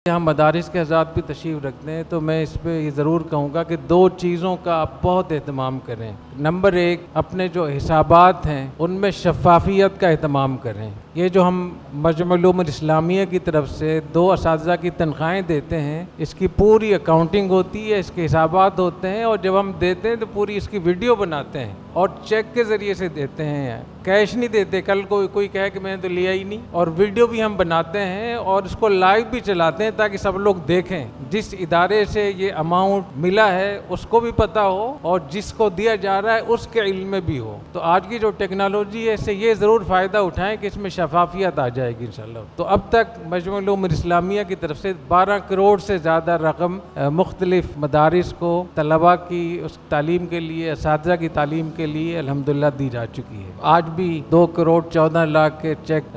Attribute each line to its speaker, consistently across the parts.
Speaker 1: یہاں مدارس کے حضرات بھی تشریف رکھتے ہیں تو میں اس پہ یہ ضرور کہوں گا کہ دو چیزوں کا آپ بہت اہتمام کریں۔ نمبر ایک، اپنے جو حسابات ہیں ان میں شفافیت کا اہتمام کریں۔ یہ جو ہم مجمع العلوم الاسلامیہ کی طرف سے 2 اساتذہ کی تنخواہیں دیتے ہیں، اس کی پوری اکاؤنٹنگ ہوتی ہے، اس کے حسابات ہوتے ہیں، اور جب ہم دیتے ہیں تو پوری اس کی ویڈیو بناتے ہیں اور چیک کے ذریعے سے دیتے ہیں، کیش نہیں دیتے۔ کل کوئی کہے کہ میں نے تو لیا ہی نہیں، اور ویڈیو بھی ہم بناتے ہیں اور اس کو لائیو بھی چلاتے ہیں تاکہ سب لوگ دیکھیں، جس ادارے سے یہ اماؤنٹ ملا ہے اس کو بھی پتہ ہو اور جس کو دیا جا رہا ہے اس کے علم میں بھی ہو۔ تو آج کی جو ٹیکنالوجی ہے اس سے یہ ضرور فائدہ اٹھائیں کہ اس میں شفافیت آ جائے گی انشاءاللہ۔ تو اب تک مجمع العلوم الاسلامیہ کی طرف سے 12 کروڑ سے زیادہ رقم مختلف مدارس کو طلباء کی اس تعلیم کے لیے، اساتذہ کی تعلیم کے لیے الحمدللہ دی جا چکی ہے۔ آج بھی 2 کروڑ 14 لاکھ کے چیک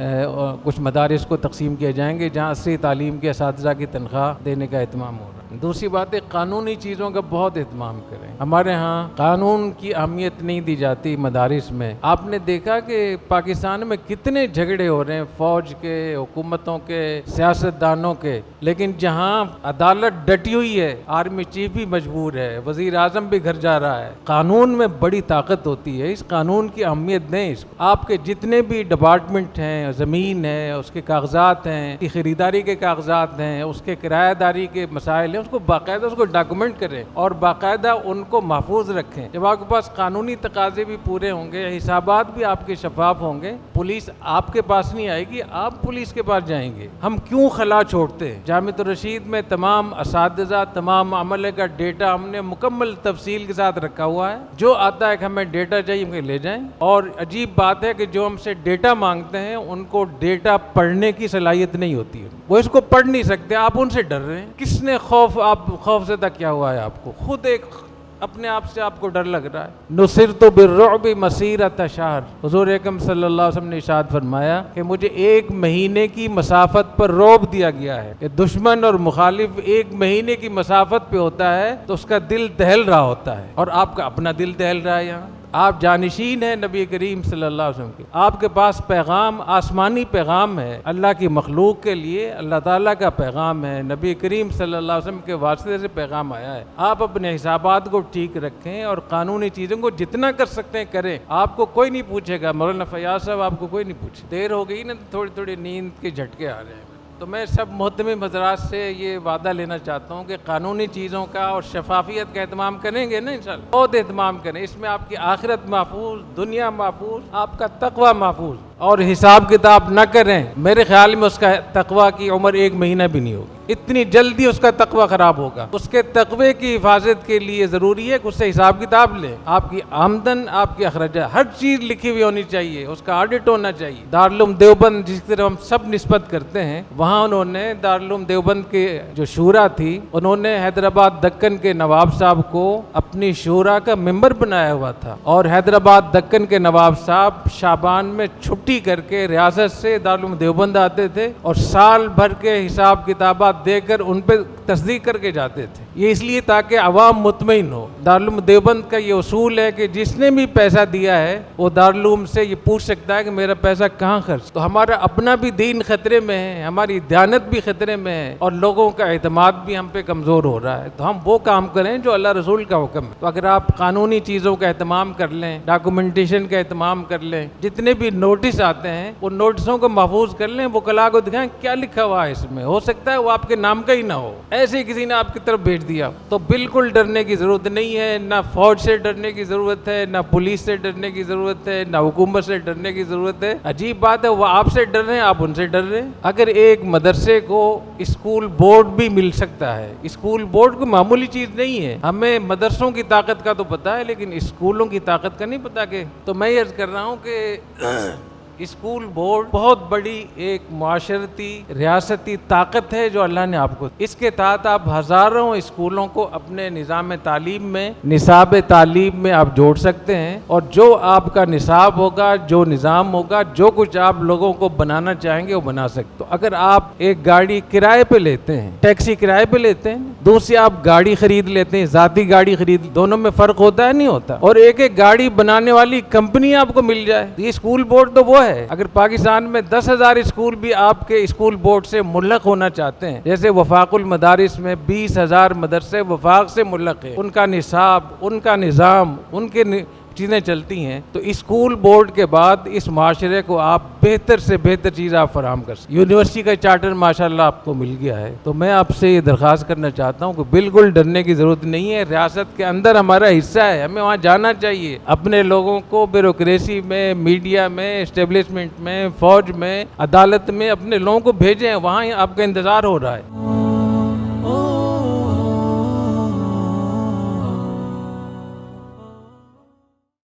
Speaker 1: کچھ مدارس کو تقسیم کیے جائیں گے جہاں عصری تعلیم کے اساتذہ کی تنخواہ دینے کا اہتمام ہو رہا ہے۔ دوسری بات ہے، قانونی چیزوں کا بہت اہتمام کریں۔ ہمارے ہاں قانون کی اہمیت نہیں دی جاتی مدارس میں۔ آپ نے دیکھا کہ پاکستان میں کتنے جھگڑے ہو رہے ہیں، فوج کے، حکومتوں کے، سیاستدانوں کے، لیکن جہاں عدالت ڈٹی ہوئی ہے، آرمی چیف بھی مجبور ہے، وزیر اعظم بھی گھر جا رہا ہے۔ قانون میں بڑی طاقت ہوتی ہے، اس قانون کی اہمیت دیں اس کو۔ آپ کے جتنے بھی ڈپارٹمنٹ ہیں، زمین ہے، اس کے کاغذات ہیں، خریداری کے کاغذات ہیں، اس کے کرایہ داری کے مسائل ہیں، اس کو باقاعدہ اس کو ڈاکومنٹ کریں اور باقاعدہ ان کو محفوظ رکھیں۔ جب آپ کے پاس قانونی تقاضے بھی پورے ہوں گے، حسابات بھی آپ کے شفاف ہوں گے، پولیس آپ کے پاس نہیں آئے گی، آپ پولیس کے پاس جائیں گے۔ ہم کیوں خلا چھوڑتے ہیں؟ جامعۃ الرشید میں تمام اساتذہ، تمام عملے کا ڈیٹا ہم نے مکمل تفصیل کے ساتھ رکھا ہوا ہے۔ جو آتا ہے کہ ہمیں ڈیٹا چاہیے ہم لے جائیں، اور عجیب بات ہے کہ جو ہم سے ڈیٹا مانگتے ہیں ان کو ڈیٹا پڑھنے کی صلاحیت نہیں ہوتی ہے، وہ اس کو پڑھ نہیں سکتے، آپ ان سے ڈر رہے ہیں۔ کس نے خوف زدہ کیا ہوا ہے آپ کو؟ خود ایک اپنے آپ سے آپ کو ڈر لگ رہا ہے۔ نصرت بالرعب مسیرۃ شہر، حضور اکرم صلی اللہ علیہ وسلم نے ارشاد فرمایا کہ مجھے 1 مہینے کی مسافت پر رعب دیا گیا ہے کہ دشمن اور مخالف 1 مہینے کی مسافت پہ ہوتا ہے تو اس کا دل دہل رہا ہوتا ہے، اور آپ کا اپنا دل دہل رہا ہے۔ یہاں آپ جانشین ہیں نبی کریم صلی اللہ علیہ وسلم کے، آپ کے پاس پیغام، آسمانی پیغام ہے اللہ کی مخلوق کے لیے، اللہ تعالیٰ کا پیغام ہے، نبی کریم صلی اللہ علیہ وسلم کے واسطے سے پیغام آیا ہے۔ آپ اپنے حسابات کو ٹھیک رکھیں اور قانونی چیزوں کو جتنا کر سکتے ہیں کریں۔ آپ کو کوئی نہیں پوچھے گا، مولانا فیاض صاحب آپ کو کوئی نہیں پوچھے، دیر ہو گئی نا تو تھوڑی نیند کے جھٹکے آ رہے ہیں۔ تو میں سب محترم حضرات سے یہ وعدہ لینا چاہتا ہوں کہ قانونی چیزوں کا اور شفافیت کا اہتمام کریں گے نا انشاءاللہ، بہت اہتمام کریں۔ اس میں آپ کی آخرت محفوظ، دنیا محفوظ، آپ کا تقوی محفوظ، اور حساب کتاب نہ کریں۔ میرے خیال میں اس کا تقوی کی عمر 1 مہینہ بھی نہیں ہوگی، اتنی جلدی اس کا تقوی خراب ہوگا۔ اس کے تقوی کی حفاظت کے لیے ضروری ہے کہ اس سے حساب کتاب لیں۔ آپ کی آمدن، آپ کے اخراجات، ہر چیز لکھی ہوئی ہونی چاہیے، اس کا آڈٹ ہونا چاہیے۔ دارالعلوم دیوبند جس طرح ہم سب نسبت کرتے ہیں، وہاں انہوں نے دارالعلوم دیوبند کے جو شورا تھی، انہوں نے حیدرآباد دکن کے نواب صاحب کو اپنی شورا کا ممبر بنایا ہوا تھا، اور حیدرآباد دکن کے نواب صاحب شعبان میں چھٹی کر کے ریاست سے دارالعلوم دیوبند آتے تھے اور سال بھر کے حساب کتابات دے کر ان پہ تصدیق کر کے جاتے تھے۔ یہ اس لیے تاکہ عوام مطمئن ہو۔ دارالعلوم دیوبند کا یہ اصول ہے کہ جس نے بھی پیسہ دیا ہے وہ دارالعلوم سے یہ پوچھ سکتا ہے کہ میرا پیسہ کہاں خرچ۔ تو ہمارا اپنا بھی دین خطرے میں ہے، ہماری دیانت بھی خطرے میں ہے، اور لوگوں کا اعتماد بھی ہم پہ کمزور ہو رہا ہے۔ تو ہم وہ کام کریں جو اللہ رسول کا حکم ہے۔ تو اگر آپ قانونی چیزوں کا اہتمام کر لیں، ڈاکومنٹیشن کا اہتمام کر لیں، جتنے بھی نوٹس آتے ہیں وہ نوٹسوں کو محفوظ کر لیں، وکلاء کو دکھائیں کیا لکھا ہوا ہے اس میں، ہو سکتا ہے وہ آپ کے نام کا ہی نہ ہو، ایسے ہی کسی نے آپ کی طرف بھیج دیا۔ تو بالکل ڈرنے کی ضرورت نہیں ہے، نہ فوج سے ڈرنے کی ضرورت ہے، نہ پولیس سے ڈرنے کی ضرورت ہے، نہ حکومت سے ڈرنے کی ضرورت ہے۔ عجیب بات ہے، وہ آپ سے ڈر رہے ہیں، آپ ان سے ڈر رہے ہیں۔ اگر ایک مدرسے کو اسکول بورڈ بھی مل سکتا ہے، اسکول بورڈ کو معمولی چیز نہیں ہے، ہمیں مدرسوں کی طاقت کا تو پتہ ہے لیکن اسکولوں کی طاقت کا نہیں پتہ۔ کہ تو میں یہ عرض کر رہا ہوں کہ اسکول بورڈ بہت بڑی ایک معاشرتی ریاستی طاقت ہے جو اللہ نے آپ کو، اس کے تحت آپ ہزاروں اسکولوں کو اپنے نظام تعلیم میں، نصاب تعلیم میں آپ جوڑ سکتے ہیں، اور جو آپ کا نصاب ہوگا، جو نظام ہوگا، جو کچھ آپ لوگوں کو بنانا چاہیں گے وہ بنا سکتے۔ تو اگر آپ ایک گاڑی کرائے پہ لیتے ہیں، ٹیکسی کرائے پہ لیتے ہیں، دوسری آپ گاڑی خرید لیتے ہیں، ذاتی گاڑی خرید، دونوں میں فرق ہوتا ہے نہیں ہوتا، اور ایک ایک گاڑی بنانے والی کمپنی آپ کو مل جائے، یہ اسکول بورڈ تو وہ ہے. اگر پاکستان میں 10,000 اسکول بھی آپ کے اسکول بورڈ سے ملق ہونا چاہتے ہیں، جیسے وفاق المدارس میں 20,000 مدرسے وفاق سے ملق ہیں، ان کا نصاب، ان کا نظام، ان کے چیزیں چلتی ہیں، تو اسکول بورڈ کے بعد اس معاشرے کو آپ بہتر سے بہتر چیز آپ فراہم کر سکتے. یونیورسٹی کا چارٹر ماشاءاللہ آپ کو مل گیا ہے، تو میں آپ سے یہ درخواست کرنا چاہتا ہوں کہ بالکل ڈرنے کی ضرورت نہیں ہے. ریاست کے اندر ہمارا حصہ ہے، ہمیں وہاں جانا چاہیے. اپنے لوگوں کو بیوروکریسی میں، میڈیا میں، اسٹیبلشمنٹ میں، فوج میں، عدالت میں اپنے لوگوں کو بھیجیں، وہاں آپ کا انتظار ہو رہا ہے.